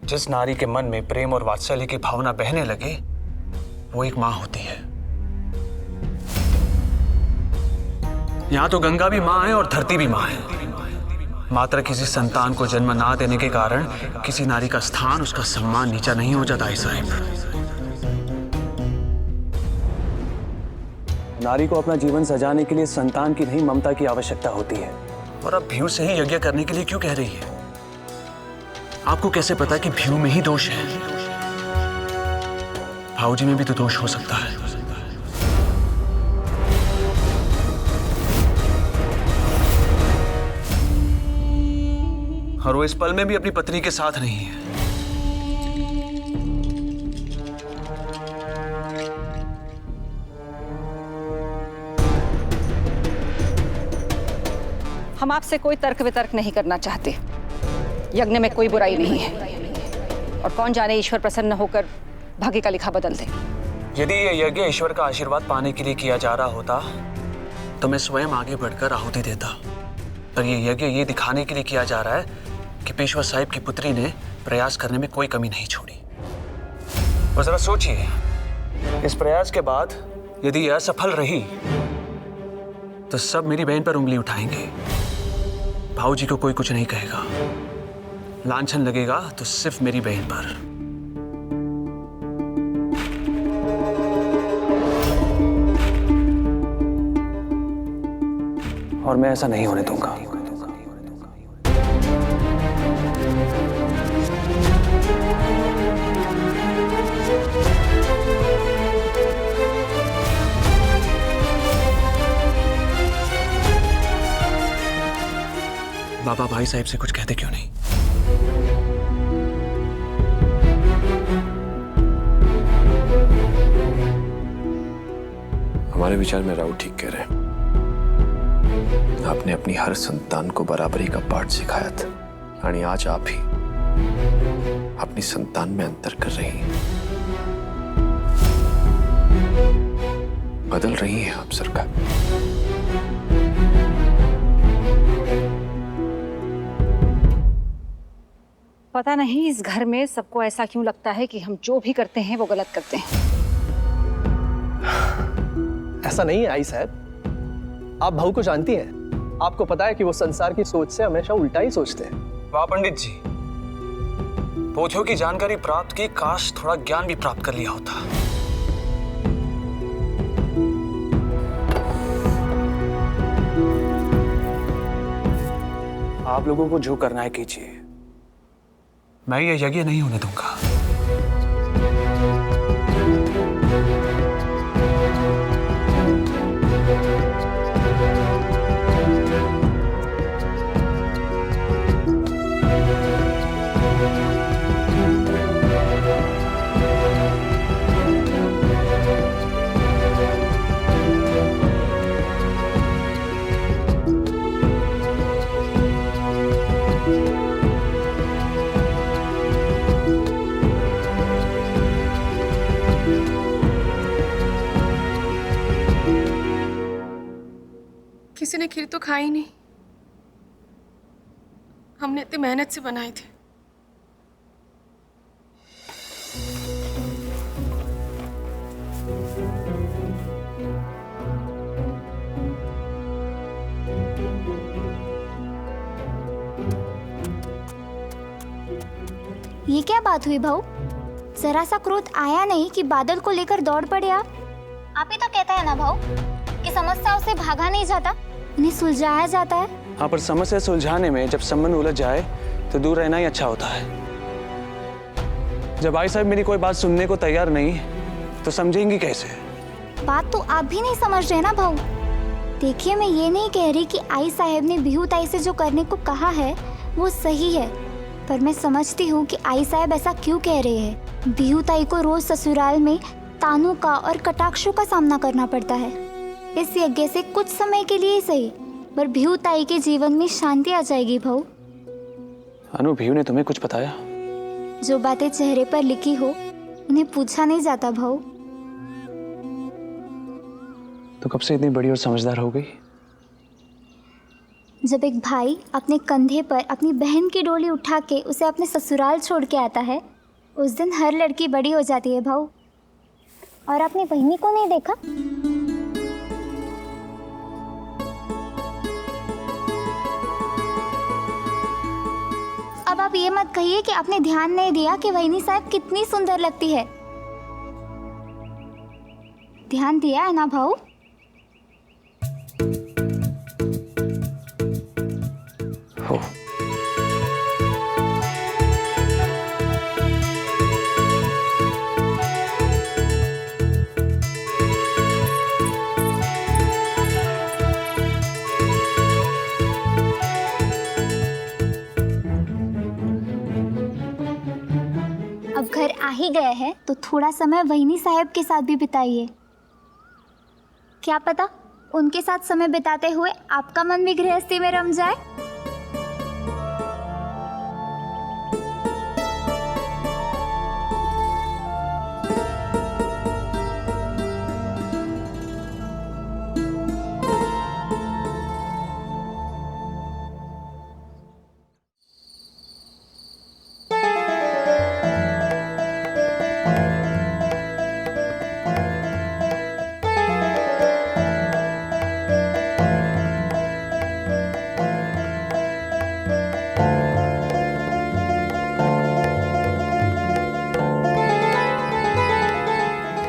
जिस नारी के मन में प्रेम और वात्सल्य की भावना बहने लगे वो एक मां होती है। यहां तो गंगा भी मां है और धरती भी मां है। मात्र किसी संतान को जन्म ना देने के कारण किसी नारी का स्थान, उसका सम्मान नीचा नहीं हो जाता है साहिब। नारी को अपना जीवन सजाने के लिए संतान की नहीं ममता की आवश्यकता होती है। और अब भीव से ही यज्ञ करने के लिए क्यों कह रही है? आपको कैसे पता कि भीव में ही दोष है? भाऊजी में भी तो दोष हो सकता है। और वो इस पल में भी अपनी पत्नी के साथ नहीं है। हम आपसे कोई तर्क वितर्क नहीं करना चाहते। यज्ञ में कोई बुराई नहीं है और कौन जाने ईश्वर प्रसन्न होकर भाग्य का लिखा बदल दे। यदि ये यज्ञ ईश्वर का आशीर्वाद पाने के लिए किया जा रहा होता तो मैं स्वयं आगे बढ़कर आहुति देता। पर ये यज्ञ ये दिखाने के लिए किया जा रहा है कि पेशवा साहिब की पुत्री ने प्रयास करने में कोई कमी नहीं छोड़ी। और जरा सोचिए, इस प्रयास के बाद यदि यह असफल रही तो सब मेरी बहन पर उंगली उठाएंगे। भाऊजी को कोई कुछ नहीं कहेगा, लांछन लगेगा तो सिर्फ मेरी बहन पर। और मैं ऐसा नहीं होने दूंगा। बाबा भाई साहब से कुछ कहते क्यों नहीं? हमारे विचार में राव ठीक कह रहे हैं। आपने अपनी हर संतान को बराबरी का पाठ सिखाया था और आज आप ही अपनी संतान में अंतर कर रही हैं। बदल रही हैं आप सरकार। पता नहीं इस घर में सबको ऐसा क्यों लगता है कि हम जो भी करते हैं वो गलत करते हैं। ऐसा नहीं है आई साहब, आप भाऊ को जानती हैं। आपको पता है कि वो संसार की सोच से हमेशा उल्टा ही सोचते हैं। वाह पंडित जी, पोथों की जानकारी प्राप्त की, काश थोड़ा ज्ञान भी प्राप्त कर लिया होता। आप लोगों को जो करना है कीजिए, मैं ये यज्ञ नहीं होने दूंगा। किसी ने खीर तो खाई नहीं। हमने इतनी मेहनत से बनाई थी। ये क्या बात हुई भाऊ? जरा सा क्रोध आया नहीं कि बादल को लेकर दौड़ पड़े आप? आप ही तो कहता है ना भाऊ कि समस्याओं से भागा नहीं जाता, उन्हें सुलझाया जाता है। हाँ, पर समस्या सुलझाने में जब संबंध उलझ जाए तो दूर रहना ही अच्छा होता है। जब आई साहब मेरी कोई बात सुनने को तैयार नहीं तो समझेंगी कैसे? बात तो आप भी नहीं समझ रहे ना भाऊ। देखिए, मैं ये नहीं कह रही कि आई साहब ने बिहू ताई से जो करने को कहा है वो सही है, पर मैं समझती हूँ कि आई साहब ऐसा क्यों कह रहे हैं। बिहू ताई को रोज ससुराल में तानों का और कटाक्षों का सामना करना पड़ता है। इस यज्ञ से कुछ समय के लिए ही सही, पर बिहू ताई के जीवन में शांति आ जाएगी भाऊ। अनु, बिहू ने तुम्हें कुछ बताया? जो बातें चेहरे पर लिखी हो उन्हें पूछा नहीं जाता भाऊ। तो कब से इतनी बड़ी और समझदार हो गई? जब एक भाई अपने कंधे पर अपनी बहन की डोली उठा के उसे अपने ससुराल छोड़ के आता है, उस दिन हर लड़की बड़ी हो जाती है भाऊ। और आपने बहनी को नहीं देखा? अब आप ये मत कहिए कि आपने ध्यान नहीं दिया कि वहीनी साहब कितनी सुंदर लगती है। ध्यान दिया है ना भाऊ? हो। अब घर आ ही गए हैं तो थोड़ा समय वहीनी साहब के साथ भी बिताइए। क्या पता उनके साथ समय बिताते हुए आपका मन भी गृहस्थी में रम जाए।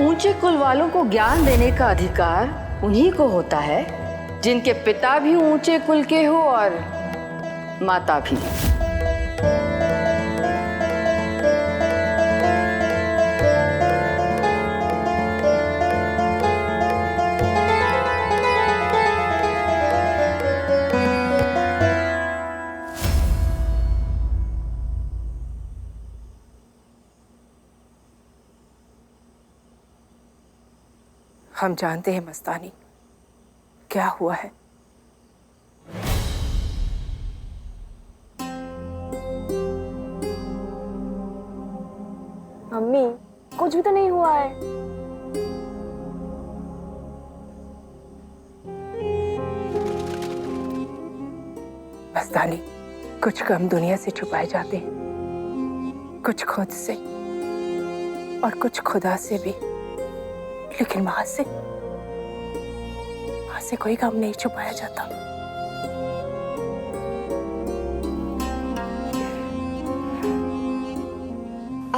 ऊंचे कुल वालों को ज्ञान देने का अधिकार उन्हीं को होता है जिनके पिता भी ऊंचे कुल के हो और माता भी। हम जानते हैं मस्तानी क्या हुआ है। मम्मी कुछ भी तो नहीं हुआ है। मस्तानी, कुछ गम दुनिया से छुपाए जाते हैं, कुछ खुद से और कुछ खुदा से भी, लेकिन मां से कोई गम नहीं छुपाया जाता।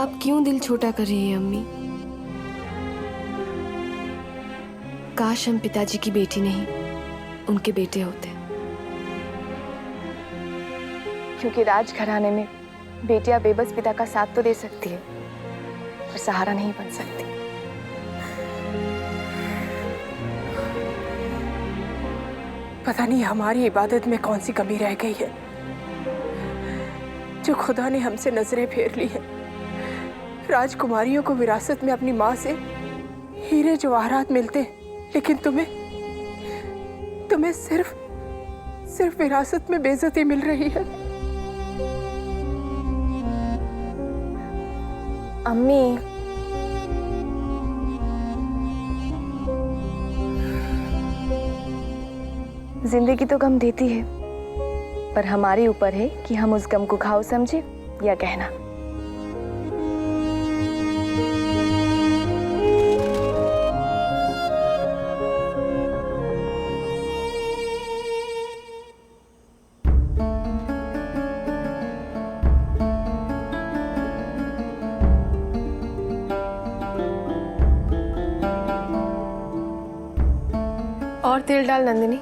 आप क्यों दिल छोटा कर रही हैं अम्मी? काश हम पिताजी की बेटी नहीं, उनके बेटे होते। क्योंकि राजघराने में बेटियां बेबस पिता का साथ तो दे सकती है, पर सहारा नहीं बन सकती। पता नहीं हमारी इबादत में कौन सी कमी रह गई है जो खुदा ने हमसे नजरें फेर ली है। राजकुमारियों को विरासत में अपनी माँ से हीरे जवाहरात मिलते हैं, लेकिन तुम्हें सिर्फ विरासत में बेइज्जती मिल रही है। अम्मी, जिंदगी तो गम देती है, पर हमारे ऊपर है कि हम उस गम को घाव समझे या कहना। और तेल डाल नंदिनी,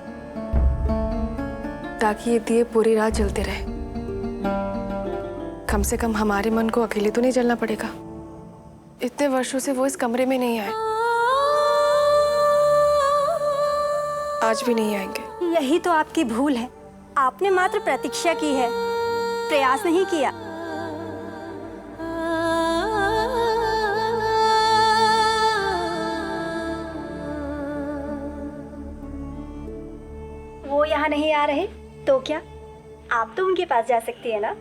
ताकि ये दिए पूरी रात जलते रहे। कम से कम हमारे मन को अकेले तो नहीं जलना पड़ेगा। इतने वर्षों से वो इस कमरे में नहीं आए, आज भी नहीं आएंगे। यही तो आपकी भूल है। आपने मात्र प्रतीक्षा की है, प्रयास नहीं किया। वो यहाँ नहीं आ रहे तो क्या, आप तो उनके पास जा सकती है ना।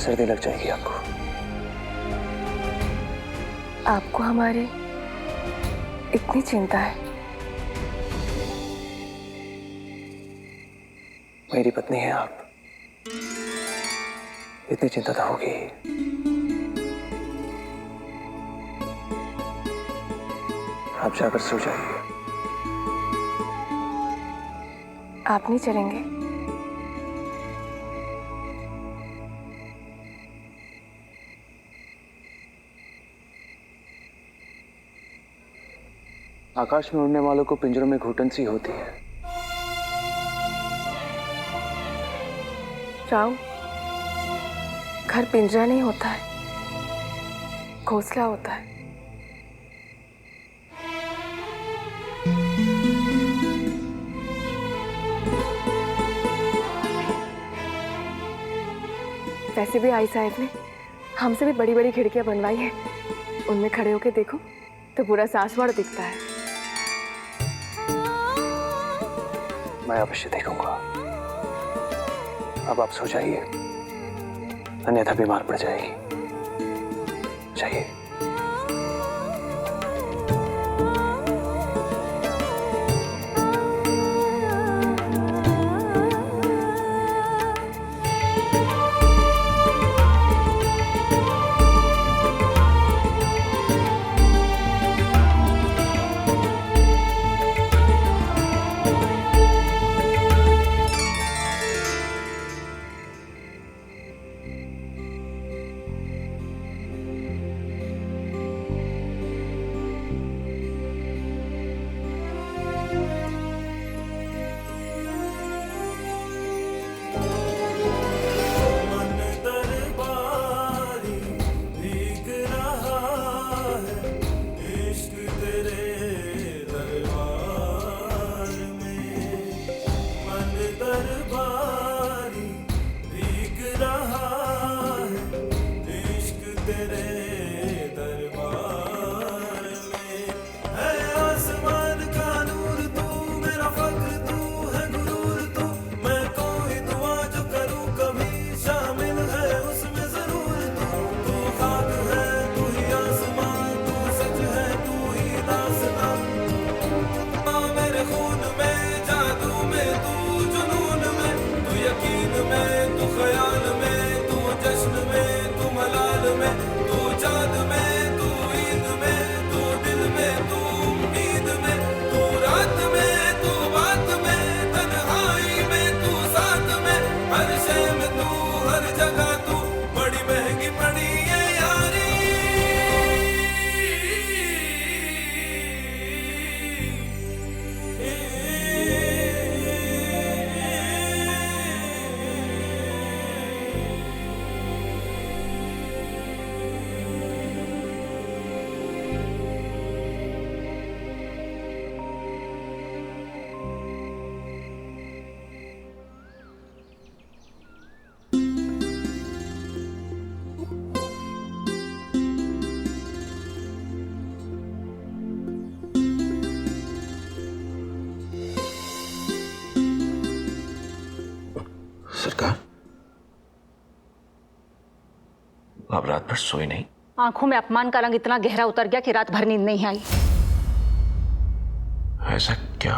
सर्दी लग जाएगी आपको। आपको हमारी इतनी चिंता है? मेरी पत्नी है आप, इतनी चिंता तो होगी। आप जाकर सो जाइए। आप नहीं चलेंगे? आकाश में उड़ने वालों को पिंजरों में घुटन सी होती है। राव, घर पिंजरा नहीं होता है, घोंसला होता है। वैसे भी आई साहब ने हमसे भी बड़ी बड़ी खिड़कियां बनवाई हैं। उनमें खड़े होके देखो तो पूरा सांसवाड़ दिखता है। मैं अवश्य देखूंगा। अब आप सो जाइए, अन्यथा बीमार पड़ जाएगी। जाइए। सरकार, आप रात भर सोए नहीं? आंखों में अपमान का रंग इतना गहरा उतर गया कि रात भर नींद नहीं आई। ऐसा क्या?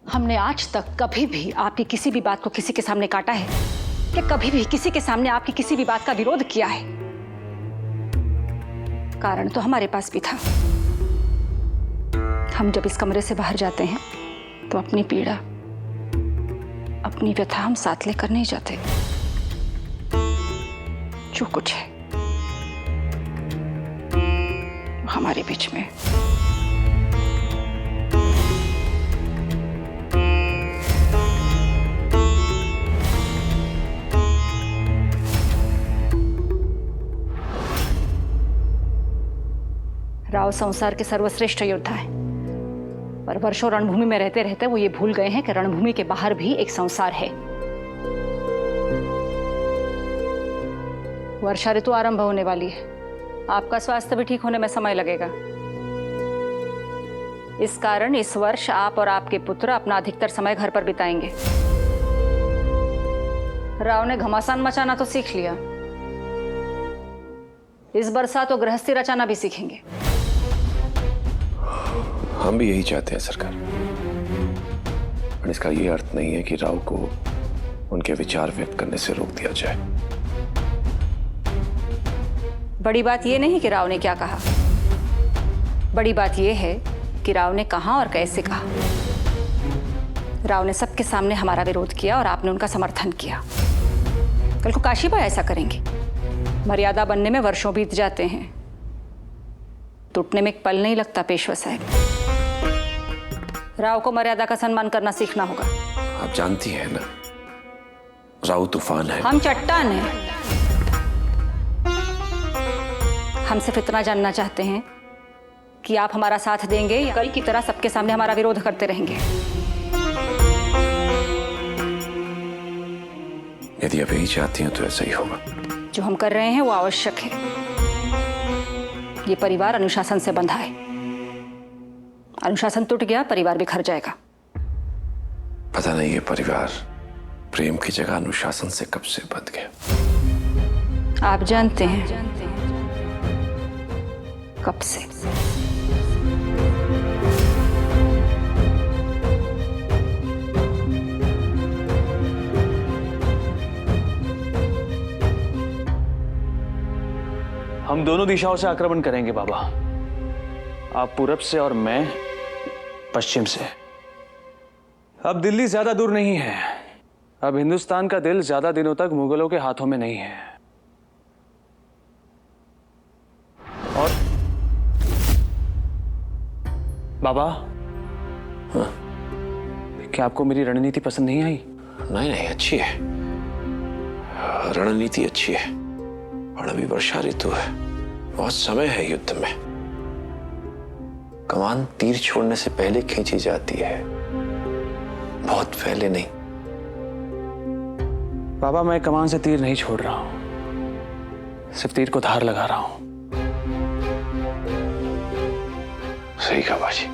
हमने आज तक कभी भी आपकी किसी भी बात को किसी के सामने काटा है कि कभी भी किसी के सामने आपकी किसी भी बात का विरोध किया है? कारण तो हमारे पास भी था। हम जब इस कमरे से बाहर जाते हैं तो अपनी पीड़ा, अपनी व्यथा हम साथ लेकर नहीं जाते। जो कुछ है वो हमारे बीच में। राव संसार के सर्वश्रेष्ठ योद्धा है, पर वर्षों रणभूमि में रहते रहते वो ये भूल गए हैं कि रणभूमि के बाहर भी एक संसार है। वर्षा ऋतु आरंभ होने वाली है। आपका स्वास्थ्य भी ठीक होने में समय लगेगा। इस कारण इस वर्ष आप और आपके पुत्र अपना अधिकतर समय घर पर बिताएंगे। राव ने घमासान मचाना तो सीख लिया, इस बरसात तो गृहस्थी रचाना भी सीखेंगे। हम भी यही चाहते हैं सरकार, पर इसका ये अर्थ नहीं है कि राव को उनके विचार व्यक्त करने से रोक दिया जाए। बड़ी बात यह नहीं कि राव ने क्या कहा, बड़ी बात यह है कि राव ने कहां और कैसे कहा। राव ने सबके सामने हमारा विरोध किया और आपने उनका समर्थन किया। कल को काशीबाई ऐसा करेंगे। मर्यादा बनने में वर्षों बीत जाते हैं, टूटने में एक पल नहीं लगता पेशवा साहब। राव को मर्यादा का सम्मान करना सीखना होगा। आप जानती हैं ना, राव तूफान है। हम चट्टान हैं। हम सिर्फ इतना जानना चाहते हैं कि आप हमारा साथ देंगे या कल की तरह सबके सामने हमारा विरोध करते रहेंगे। यदि आप यही चाहती हैं तो ऐसा ही होगा। जो हम कर रहे हैं वो आवश्यक है। ये परिवार अनुशासन से बंधा है। अनुशासन टूट गया, परिवार बिखर जाएगा। पता नहीं ये परिवार प्रेम की जगह अनुशासन से कब से बंध गया। आप जानते हैं कब से। हम दोनों दिशाओं से आक्रमण करेंगे बाबा। आप पूरब से और मैं पश्चिम से। अब दिल्ली ज्यादा दूर नहीं है। अब हिंदुस्तान का दिल ज्यादा दिनों तक मुगलों के हाथों में नहीं है। और बाबा, हाँ? क्या आपको मेरी रणनीति पसंद नहीं आई? नहीं नहीं, अच्छी है, रणनीति अच्छी है। और अभी वर्षा ऋतु है, बहुत समय है युद्ध में। कमान तीर छोड़ने से पहले खींची जाती है, बहुत पहले नहीं। बाबा, मैं कमान से तीर नहीं छोड़ रहा हूं, सिर्फ तीर को धार लगा रहा हूं। सही कहा बाजी।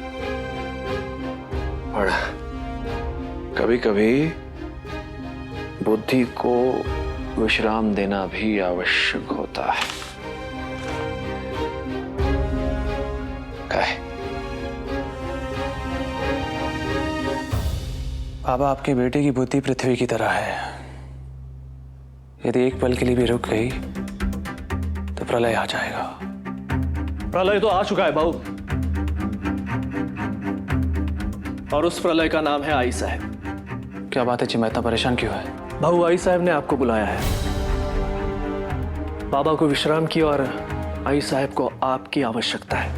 और कभी कभी बुद्धि को विश्राम देना भी आवश्यक होता है। बाबा, आपके बेटे की बुद्धि पृथ्वी की तरह है। यदि एक पल के लिए भी रुक गई तो प्रलय आ जाएगा। प्रलय तो आ चुका है बाबू, और उस प्रलय का नाम है आई साहब। क्या बात है चिमा, इतना परेशान क्यों है? भाऊ, आई साहब ने आपको बुलाया है। बाबा को विश्राम की और आई साहब को आपकी आवश्यकता है।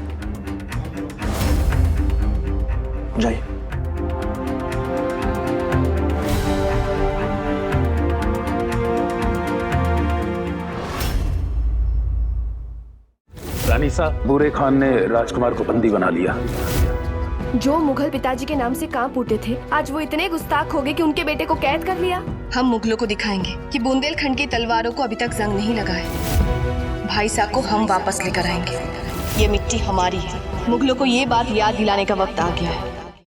जाइए। रानी साहब, बूरे खान ने राजकुमार को बंदी बना लिया। जो मुगल पिताजी के नाम से कांप उठे थे, आज वो इतने गुस्ताख हो गए कि उनके बेटे को कैद कर लिया। हम मुगलों को दिखाएंगे कि बुंदेलखंड की तलवारों को अभी तक जंग नहीं लगा है। भाई साहब को हम वापस लेकर आएंगे। ये मिट्टी हमारी है। मुगलों को ये बात याद दिलाने का वक्त आ गया है।